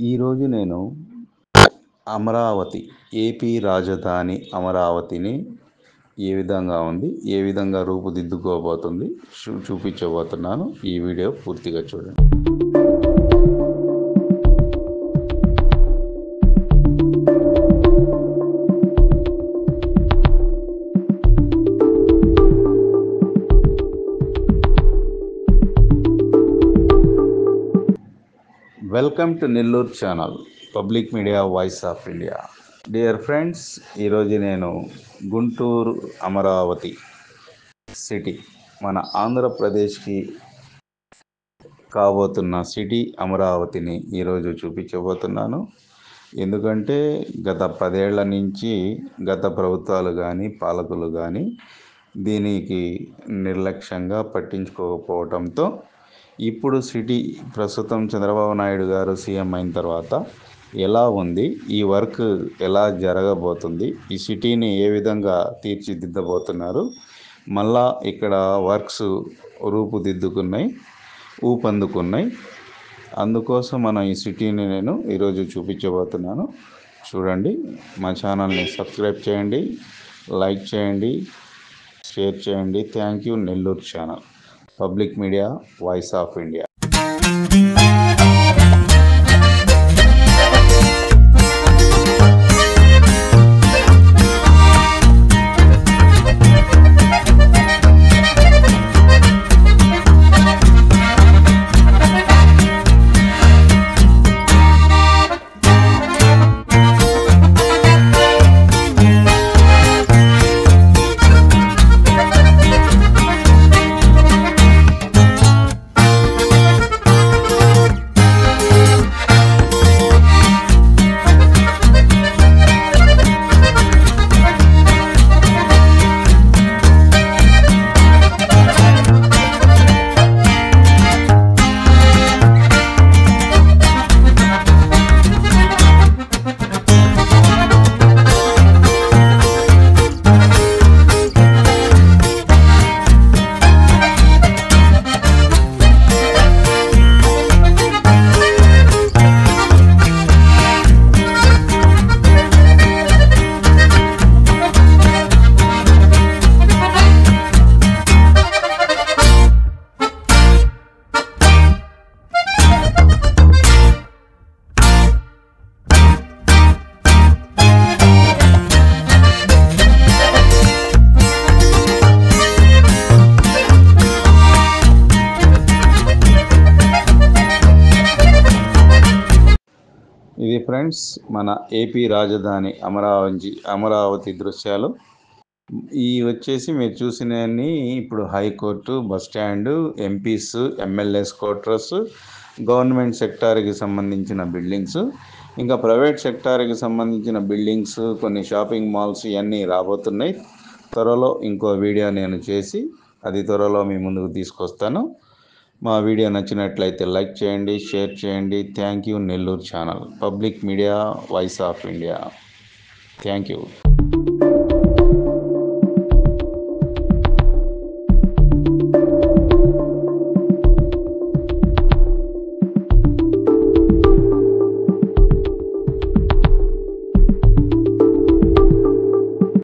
ఈరోజు నేను అమరావతి ఏపీ రాజధాని అమరావతిని ఏ విధంగా ఉంది, ఏ విధంగా రూపుదిద్దుకోబోతుంది చూపించబోతున్నాను. ఈ వీడియో పూర్తిగా చూడండి. Welcome to Nellore channel, public media voice of India. Dear friends, ఈరోజు నేను గుంటూరు అమరావతి సిటీ, మన ఆంధ్రప్రదేశ్కి కాబోతున్న సిటీ అమరావతిని ఈరోజు చూపించబోతున్నాను. ఎందుకంటే గత 10 ఏళ్ల నుంచి గత ప్రభుత్వాలు కానీ పాలకులు కానీ దీనికి నిర్లక్ష్యంగా పట్టించుకోకపోవడంతో ఇప్పుడు సిటీ ప్రస్తుతం చంద్రబాబు నాయుడు గారు సీఎం అయిన తర్వాత ఎలా ఉంది, ఈ వర్క్ ఎలా జరగబోతుంది, ఈ సిటీని ఏ విధంగా తీర్చిదిద్దబోతున్నారు, మళ్ళా ఇక్కడ వర్క్స్ రూపుదిద్దుకున్నాయి, ఊపందుకున్నాయి. అందుకోసం మనం ఈ సిటీని నేను ఈరోజు చూపించబోతున్నాను. చూడండి. మా ఛానల్ని సబ్స్క్రైబ్ చేయండి, లైక్ చేయండి, షేర్ చేయండి. Thank you. Nellore channel, public media voice of India. ఇది ఫ్రెండ్స్ మన ఏపీ రాజధాని అమరావతి దృశ్యాలు. ఈ వచ్చేసి మీరు చూసినవన్నీ ఇప్పుడు high court, bus stand, MPs, MLAs quarters, government సెక్టార్కి సంబంధించిన బిల్డింగ్స్, ఇంకా ప్రైవేట్ సెక్టార్కి సంబంధించిన బిల్డింగ్స్, కొన్ని షాపింగ్ మాల్స్ ఇవన్నీ రాబోతున్నాయి. త్వరలో ఇంకో వీడియో నేను చేసి అది త్వరలో మీ ముందుకు తీసుకొస్తాను. మా వీడియో నచ్చినట్లయితే లైక్ చేయండి, షేర్ చేయండి. Thank you. Nellore channel, public media voice of India. Thank you.